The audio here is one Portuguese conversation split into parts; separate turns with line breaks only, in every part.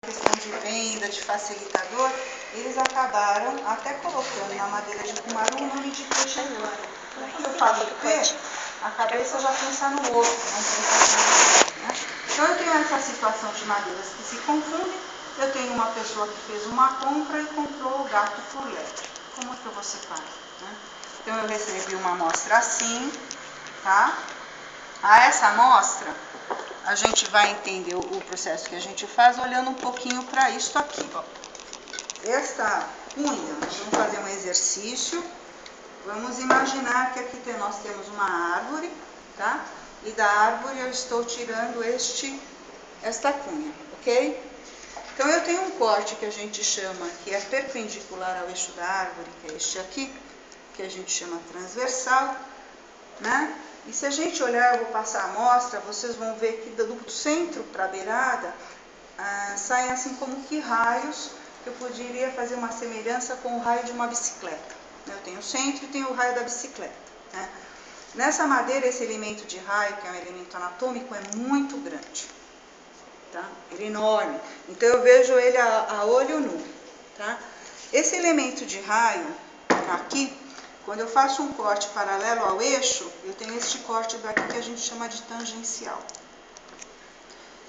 questão de venda, de facilitador, eles acabaram até colocando na madeira de cumaru o nome de peixe voando. Quando eu falo de peixe, a cabeça já pensa no outro, não pensa no, né? Então eu tenho essa situação de madeiras que se confundem. Eu tenho uma pessoa que fez uma compra e comprou o gato por lebre. Como é que você faz? Né? Então eu recebi uma amostra assim, tá? A essa amostra, a gente vai entender o processo que a gente faz olhando um pouquinho para isso aqui, ó. Esta cunha, nós vamos fazer um exercício. Vamos imaginar que aqui nós temos uma árvore, tá? E da árvore eu estou tirando esta cunha, ok? Então eu tenho um corte que a gente chama, que é perpendicular ao eixo da árvore, que é este aqui, que a gente chama transversal, né? E se a gente olhar, eu vou passar a amostra, vocês vão ver que do centro para a beirada saem assim como que raios, que eu poderia fazer uma semelhança com o raio de uma bicicleta. Eu tenho o centro e tenho o raio da bicicleta, né? Nessa madeira, esse elemento de raio, que é um elemento anatômico, é muito grande, tá? Ele é enorme. Então eu vejo ele a olho nu, tá? Esse elemento de raio aqui, quando eu faço um corte paralelo ao eixo, eu tenho este corte daqui que a gente chama de tangencial.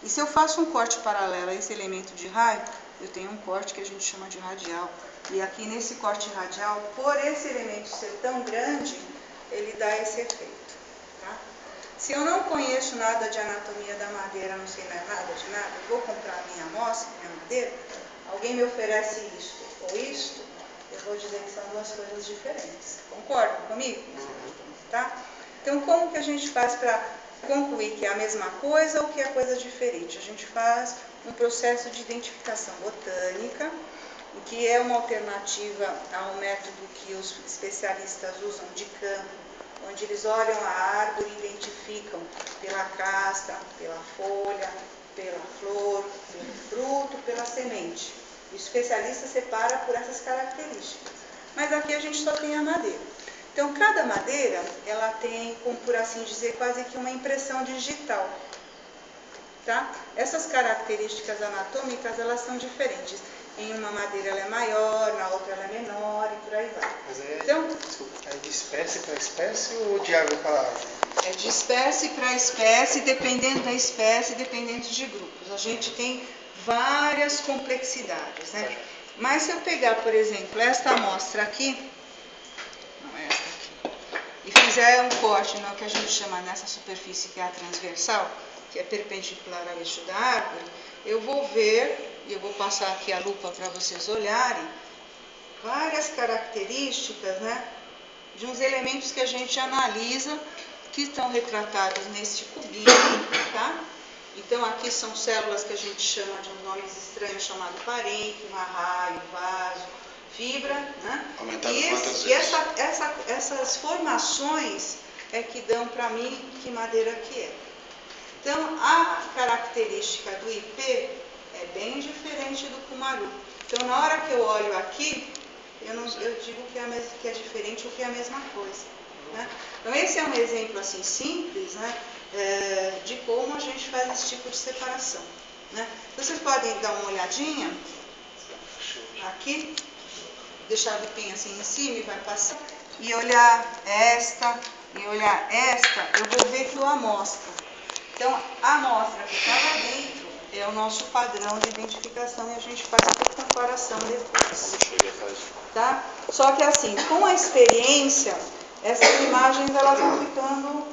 E se eu faço um corte paralelo a esse elemento de raio, eu tenho um corte que a gente chama de radial. E aqui nesse corte radial, por esse elemento ser tão grande, ele dá esse efeito, tá? Se eu não conheço nada de anatomia da madeira, não sei nada de nada, eu vou comprar a minha amostra, minha madeira, alguém me oferece isto ou isto, eu vou dizer que são duas coisas diferentes. Concordam comigo? Tá? Então, como que a gente faz para concluir que é a mesma coisa ou que é coisa diferente? A gente faz um processo de identificação botânica, que é uma alternativa ao método que os especialistas usam de campo, onde eles olham a árvore e identificam pela casca, pela folha, pela flor, pelo fruto, pela semente. O especialista separa por essas características. Mas aqui a gente só tem a madeira. Então, cada madeira, ela tem, como por assim dizer, quase que uma impressão digital. Tá? Essas características anatômicas, elas são diferentes. Em uma madeira ela é maior, na outra ela é menor e por aí vai.
Mas é,
então,
é de espécie para espécie ou de árvore para árvore?
É de espécie para espécie, dependendo da espécie, dependendo de grupos. A gente tem várias complexidades, né? Mas se eu pegar, por exemplo, esta amostra aqui, não é esta aqui, e fizer um corte no que a gente chama nessa superfície que é a transversal, que é perpendicular ao eixo da árvore, eu vou ver, e eu vou passar aqui a lupa para vocês olharem, várias características, né, de uns elementos que a gente analisa, que estão retratados neste cubinho, tá? Então aqui são células que a gente chama de uns nomes estranhos, chamado parênquima, raio, vaso, fibra, né? E essas formações é que dão para mim que madeira que é. Então a característica do IP é bem diferente do cumaru. Então na hora que eu olho aqui, eu digo que é diferente ou que é a mesma coisa, né? Então esse é um exemplo assim simples, né, de como a gente faz esse tipo de separação, né? Vocês podem dar uma olhadinha aqui, deixar a lupinha assim em cima e vai passar, e olhar esta, e olhar esta, eu vou ver que eu amostra. Então a amostra que está lá dentro é o nosso padrão de identificação e a gente faz por comparação depois. Tá? Só que assim, com a experiência, essas imagens elas vão ficando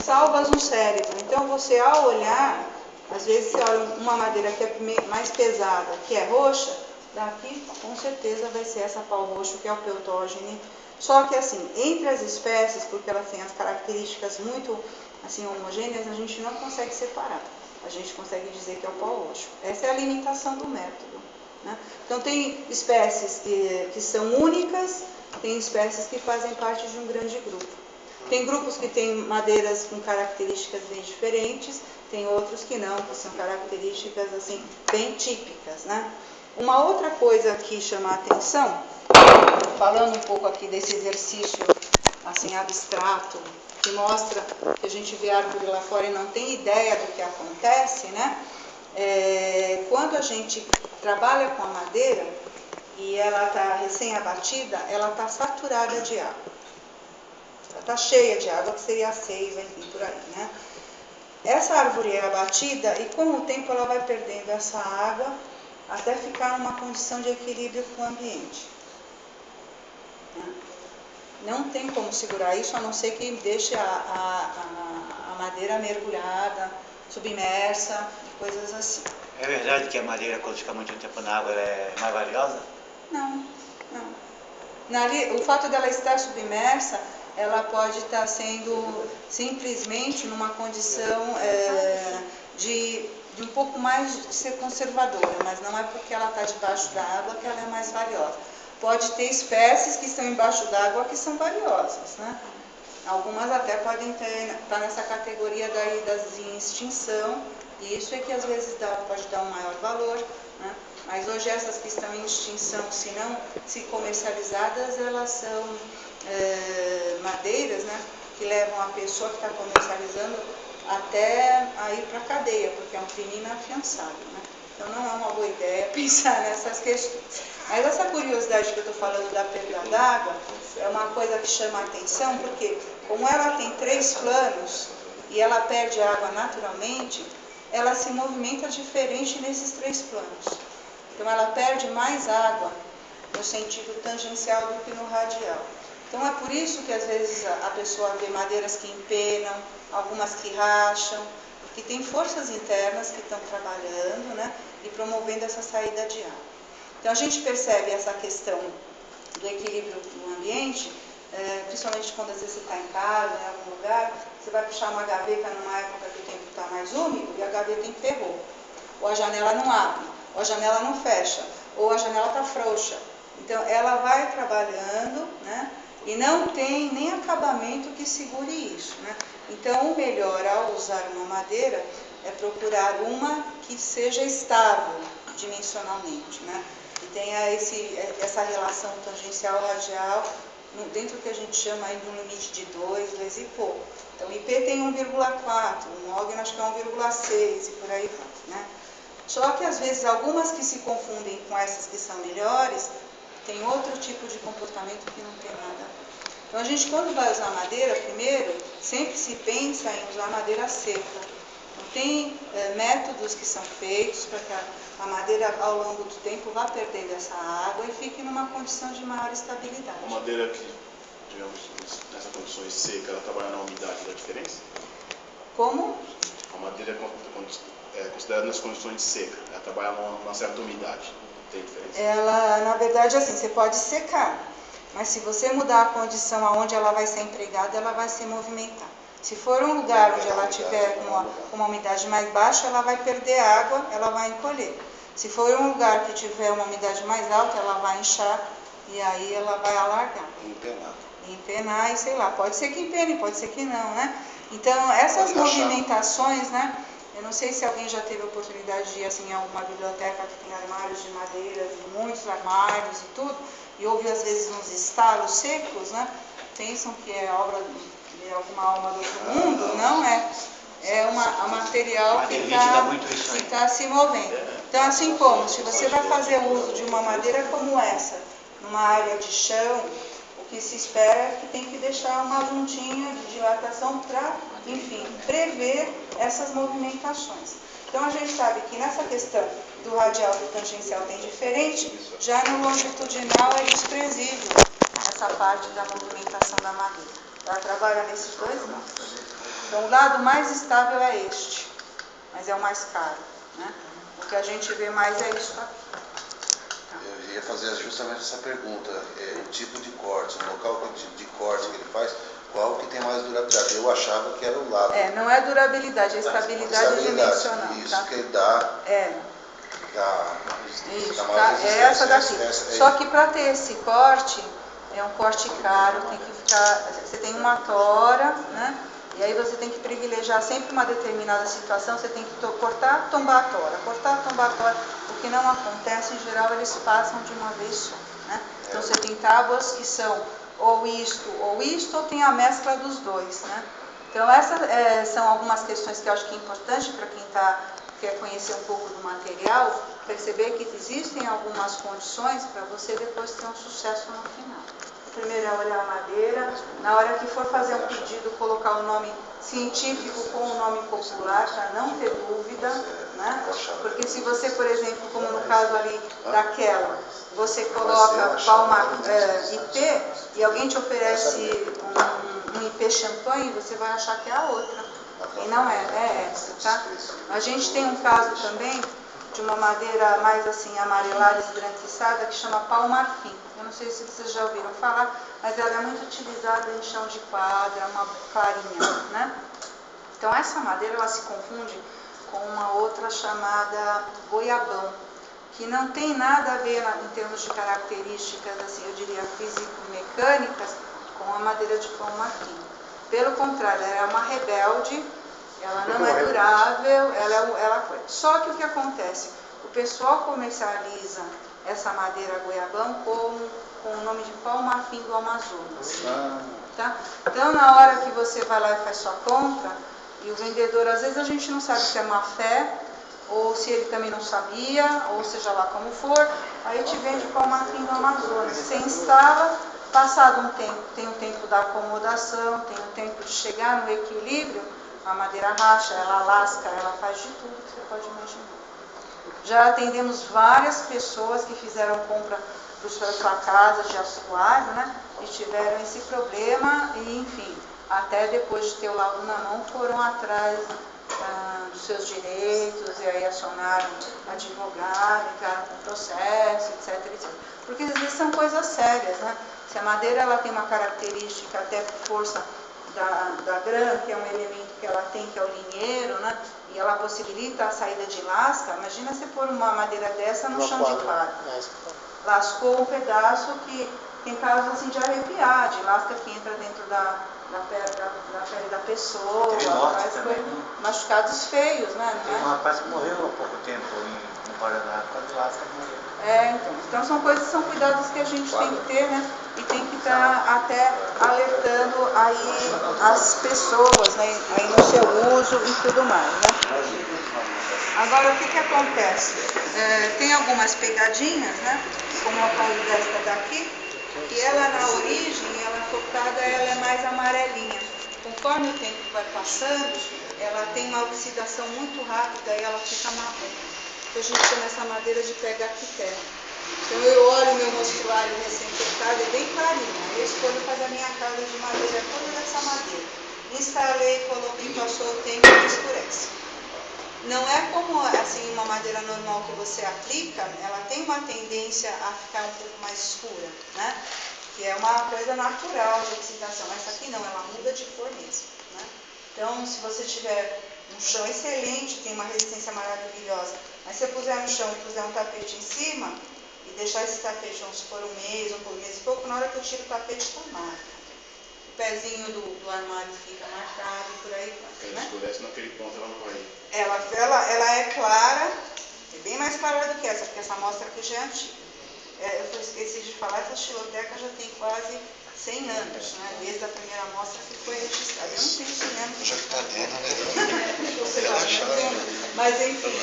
salvas no cérebro. Então você ao olhar, às vezes você olha uma madeira que é mais pesada, que é roxa, daqui com certeza vai ser essa pau roxo, que é o peutógene. Só que assim, entre as espécies, porque elas têm as características muito assim homogêneas, a gente não consegue separar. A gente consegue dizer que é o pau roxo. Essa é a limitação do método, né? Então tem espécies que são únicas, tem espécies que fazem parte de um grande grupo. Tem grupos que têm madeiras com características bem diferentes, tem outros que não, que são características assim bem típicas, né? Uma outra coisa que chama a atenção, falando um pouco aqui desse exercício assim abstrato, que mostra que a gente vê a árvore lá fora e não tem ideia do que acontece, né? Quando quando a gente trabalha com a madeira e ela está recém-abatida, ela está saturada de água. Ela está cheia de água, que seria a seiva, enfim, por aí, né? Essa árvore é abatida e com o tempo ela vai perdendo essa água até ficar numa condição de equilíbrio com o ambiente. Não tem como segurar isso, a não ser que deixe a madeira mergulhada, submersa, coisas assim.
É verdade que a madeira, quando fica muito tempo na água, ela é mais valiosa?
Não, não. O fato dela estar submersa, ela pode estar sendo simplesmente numa condição de um pouco mais de ser conservadora, mas não é porque ela está debaixo da água que ela é mais valiosa. Pode ter espécies que estão embaixo d'água que são valiosas, né? Algumas até podem estar nessa categoria daí das em extinção, e isso é que às vezes pode dar um maior valor, né? Mas hoje essas que estão em extinção, se comercializadas, elas são madeiras, né, que levam a pessoa que está comercializando até a ir para a cadeia, porque é um crime inafiançável, né? Então não é uma boa ideia pensar nessas questões. Mas essa curiosidade que eu estou falando da perda d'água é uma coisa que chama a atenção, porque como ela tem 3 planos e ela perde água naturalmente, ela se movimenta diferente nesses 3 planos. Então ela perde mais água no sentido tangencial do que no radial. Então é por isso que às vezes a pessoa vê madeiras que empenam, algumas que racham, porque tem forças internas que estão trabalhando, né, e promovendo essa saída de água. Então a gente percebe essa questão do equilíbrio do ambiente, principalmente quando às vezes você está em casa, em algum lugar, você vai puxar uma gaveta numa época que o tempo está mais úmido e a gaveta emperrou. Ou a janela não abre, ou a janela não fecha, ou a janela está frouxa. Então ela vai trabalhando, né, e não tem nem acabamento que segure isso, né? Então o melhor ao usar uma madeira é procurar uma que seja estável dimensionalmente, né? E tenha essa relação tangencial radial dentro do que a gente chama aí de um limite de 2 e pouco. Então o IP tem 1,4, o Mogno acho que é 1,6 e por aí vai, né? Só que às vezes algumas que se confundem com essas que são melhores, tem outro tipo de comportamento que não tem nada a ver. Então a gente, quando vai usar madeira, primeiro, sempre se pensa em usar madeira seca. Então tem métodos que são feitos para que a madeira ao longo do tempo vá perdendo essa água e fique numa condição de maior estabilidade.
A madeira que, digamos, nessas condições secas, ela trabalha na umidade, dá diferença?
Como?
A madeira considerada nas condições secas, ela trabalha numa certa umidade, tem diferença?
Ela, na verdade, assim, você pode secar, mas se você mudar a condição aonde ela vai ser empregada, ela vai se movimentar. Se for um lugar onde ela tiver com uma umidade mais baixa, ela vai perder água, ela vai encolher. Se for um lugar que tiver uma umidade mais alta, ela vai inchar e aí ela vai alargar.
Empenar.
Empenar e sei lá, pode ser que empene, pode ser que não, né? Então, essas movimentações, né? Eu não sei se alguém já teve a oportunidade de ir assim, em alguma biblioteca que tem armários de madeiras, muitos armários e tudo, e ouve às vezes uns estalos secos, né? Pensam que é obra de alguma alma do outro mundo, não é. É um material que está se movendo. Então, assim como se você vai fazer uso de uma madeira como essa, numa área de chão, o que se espera é que tem que deixar uma juntinha de dilatação para, enfim, prever essas movimentações. Então a gente sabe que nessa questão do radial e do tangencial tem diferente, já no longitudinal é desprezível essa parte da movimentação da madeira. Ela trabalha nesses 2 lados. Então o lado mais estável é este, mas é o mais caro, né? O que a gente vê mais é isso aqui.
Eu ia fazer justamente essa pergunta, o tipo de corte, o local de corte que ele faz, qual que tem mais durabilidade? Eu achava que era o lado.
Não é durabilidade, é estabilidade dimensional.
Isso
tá?
que ele dá.
Isso,
dá
tá? É essa daqui. Só que para ter esse corte, é um corte caro, tem que ficar. Você tem uma tora, né? E aí você tem que privilegiar sempre uma determinada situação, você tem que cortar, tombar a tora, cortar, tombar a tora. O que não acontece, em geral, eles passam de uma vez só, né? Então você tem tábuas que são ou isto, ou tem a mescla dos dois, né? Então essas são algumas questões que eu acho que é importante para quem está quer conhecer um pouco do material, perceber que existem algumas condições para você depois ter um sucesso no final. Primeiro é olhar a madeira, na hora que for fazer um pedido, colocar o nome científico com o nome popular, para não ter dúvida, né? Porque se você, por exemplo, como no caso ali daquela, você coloca Palma IP e alguém te oferece um IP champanhe, você vai achar que é a outra. E não é essa, tá? A gente tem um caso também de uma madeira mais assim amarelada, esbranquiçada, que chama pau-marfim. Eu não sei se vocês já ouviram falar, mas ela é muito utilizada em chão de quadra, uma clarinha, né? Então essa madeira ela se confunde com uma outra chamada goiabão, que não tem nada a ver em termos de características, assim, eu diria físico-mecânicas, com a madeira de pau-marfim. Pelo contrário, ela é uma rebelde, ela não é durável, ela foi. Só que o que acontece? O pessoal comercializa essa madeira goiabão com o nome de pau-marfim do Amazonas. Tá? Então, na hora que você vai lá e faz sua compra, e o vendedor, às vezes a gente não sabe se é má fé, ou se ele também não sabia, ou seja lá como for, aí te vende pau-marfim do Amazonas. Você instala, passado um tempo, tem o tempo da acomodação, tem o tempo de chegar no equilíbrio, a madeira racha, ela lasca, ela faz de tudo que você pode imaginar. Já atendemos várias pessoas que fizeram compra para sua casa de assoalho, né? E tiveram esse problema e, enfim, até depois de ter o laudo na mão, foram atrás dos seus direitos e aí acionaram advogado, entraram com processo, etc, etc. Porque às vezes são coisas sérias, né? Se a madeira ela tem uma característica até por força da grã, que é um elemento que ela tem, que é o linheiro, né? E ela possibilita a saída de lasca. Imagina você pôr uma madeira dessa no chão de quadra. Lascou um pedaço que tem casos assim de arrepiar, de lasca que entra dentro da pele da pessoa, machucados feios, né?
Tem um rapaz que morreu há pouco tempo no Paraná, quando lasca morreu.
Então são coisas, são cuidados que a gente tem que ter, né? E tem que estar até alertando aí as pessoas, né? Aí no seu uso e tudo mais, né? Agora, o que acontece? Tem algumas pegadinhas, né? Como a tal desta daqui, que ela na origem, ela focada, ela é mais amarelinha. Conforme o tempo vai passando, ela tem uma oxidação muito rápida e ela fica marrom. Então a gente chama essa madeira de pega-quité. Então eu olho meu mostruário recém-cortado, é bem clarinho. Eu escolho fazer a minha casa de madeira toda dessa madeira. Instalei, coloquei, passou o tempo e escurece. Não é como assim uma madeira normal que você aplica, ela tem uma tendência a ficar um pouco mais escura, né? Que é uma coisa natural de oxidação. Essa aqui não, ela muda de cor mesmo, né? Então, se você tiver um chão excelente, tem uma resistência maravilhosa, mas se você puser no chão e puser um tapete em cima e deixar esse tapete, vamos supor, um mês e pouco, na hora que eu tiro o tapete está marca. O pezinho do armário fica marcado e por aí vai, né?
Escurece naquele ponto, ela não vai.
Ela é clara, é bem mais clara do que essa, porque essa amostra aqui já é antiga. Eu esqueci de falar, essa xiloteca já tem quase 100 anos, né? Desde a primeira amostra que foi registrada. Eu não tenho 100 anos.
Já está dentro, né?
Mas enfim,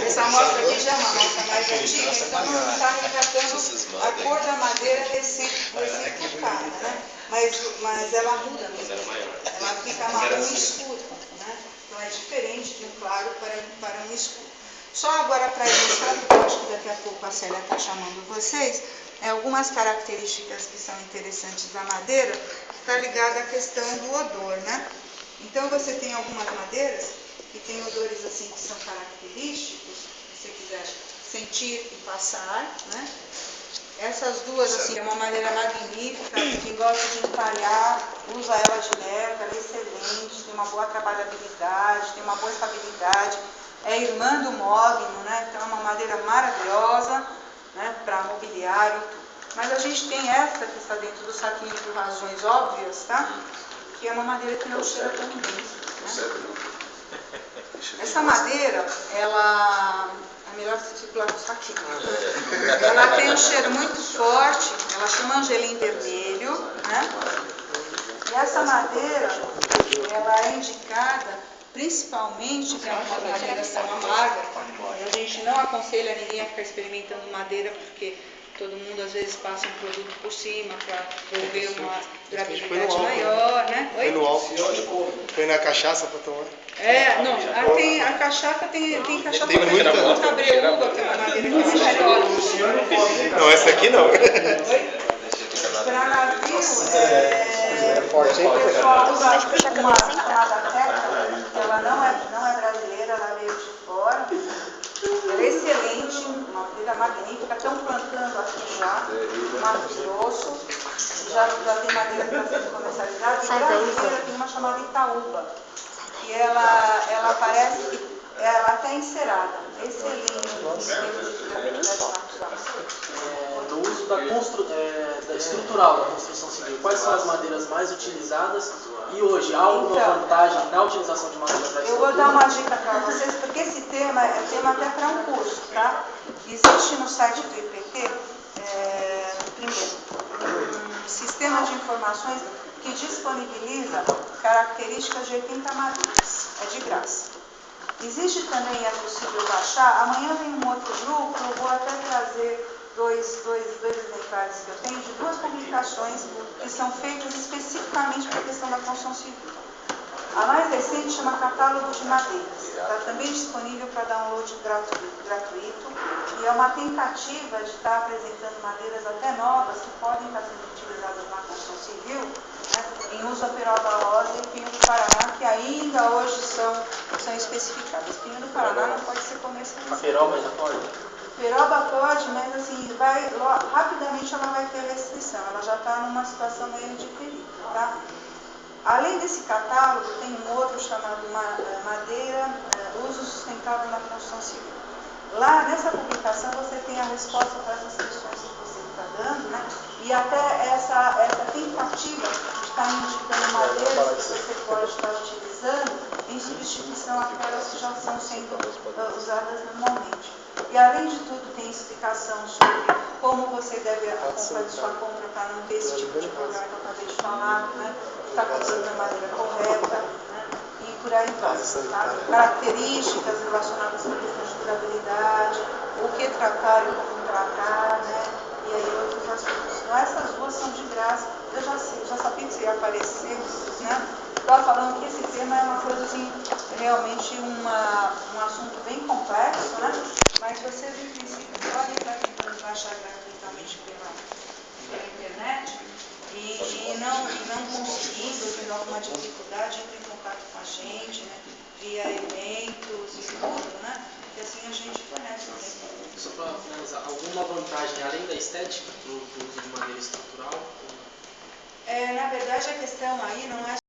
essa amostra aqui já é uma amostra mais antiga, então não está retratando a cor da madeira recém-cortada, né? Mas ela muda mesmo. Ela fica marrom escuro, né? Então é diferente de um claro para um escuro. Só agora para ilustrar, porque eu acho que daqui a pouco a Célia está chamando vocês, algumas características que são interessantes da madeira, que está ligada à questão do odor, né? Então você tem algumas madeiras que têm odores assim que são característicos, se você quiser sentir e passar, né? Essas duas, assim, é uma madeira magnífica, quem gosta de entalhar, usa ela direto, ela é excelente, tem uma boa trabalhabilidade, tem uma boa estabilidade, é irmã do mogno, né? Então é uma madeira maravilhosa, né? Para mobiliário. Mas a gente tem essa que está dentro do saquinho por razões óbvias, tá? Que é uma madeira que não cheira tão bem, né? Essa madeira, ela... É melhor circular com o saquinho. Ela tem um cheiro muito forte, ela chama angelim vermelho, né? E essa madeira, ela é indicada principalmente que algumas madeiras são amargas. A gente não aconselha ninguém a ficar experimentando madeira, porque todo mundo às vezes passa um produto por cima para desenvolver uma durabilidade maior, né?
Foi no álcool. Foi na cachaça para tomar.
Não, a cachaça tem cachaça
Tem muita
cabreúva, que é uma madeira que é melhor.
Não, essa aqui não.
Para navio,
forte, hein?
o pessoal usa uma chamada teca, que ela não é brasileira, ela veio de fora. Ela é excelente, uma madeira magnífica, estão plantando aqui já, Mato Grosso, já tem madeira que está sendo comercializada. E brasileira tem uma chamada Itaúba, que ela parece que ela até é encerada, excelente em termos de durabilidade natural.
No uso da estrutural da construção civil, quais são as madeiras mais utilizadas e hoje há alguma vantagem na utilização de madeira para
eu vou dar uma dica para vocês, porque esse tema é tema até para um curso, tá? Existe no site do IPT, primeiro, um sistema de informações que disponibiliza características de 80 madeiras, é de graça. Existe também, é possível baixar, amanhã vem um outro grupo, eu vou até trazer dois exemplares que eu tenho, de duas publicações que são feitas especificamente para a questão da construção civil. A mais recente chama Catálogo de Madeiras, está também disponível para download gratuito e é uma tentativa de estar apresentando madeiras até novas que podem estar sendo utilizadas na construção civil, né, em uso a peroba rosa e pinho do Paraná, que ainda hoje são especificadas. Pinho do Paraná não pode ser comercializado.
a peroba ainda pode?
Peroba pode, mas assim, rapidamente ela vai ter restrição, ela já está numa situação meio de perigo, tá? Além desse catálogo, tem um outro chamado Madeira, Uso Sustentável na Construção Civil. Lá nessa publicação você tem a resposta para essas questões que você está dando, né? E até essa tentativa de estar indicando madeiras que você pode estar utilizando em substituição àquelas que já estão sendo usadas normalmente. E além de tudo tem explicação sobre como você deve fazer sua compra para não ter esse tipo de problema que eu acabei de falar, né? Está comprando da maneira correta, né? E por aí vai. Tá? Características relacionadas com a questão de durabilidade, o que tratar e como tratar, né? E aí outros assuntos. Então essas duas são de graça. Eu já sabia que você ia aparecer, né? Estava falando que esse tema é uma coisa assim, realmente um assunto bem complexo, né? Mas vocês, em princípio, podem estar tentando baixar gratuitamente pela internet e não conseguindo, tendo alguma dificuldade, entre em contato com a gente, né? Via eventos e tudo, né? E assim a gente fornece também.
Só para finalizar, alguma vantagem além da estética do uso de madeira estrutural?
Na verdade, a questão aí não é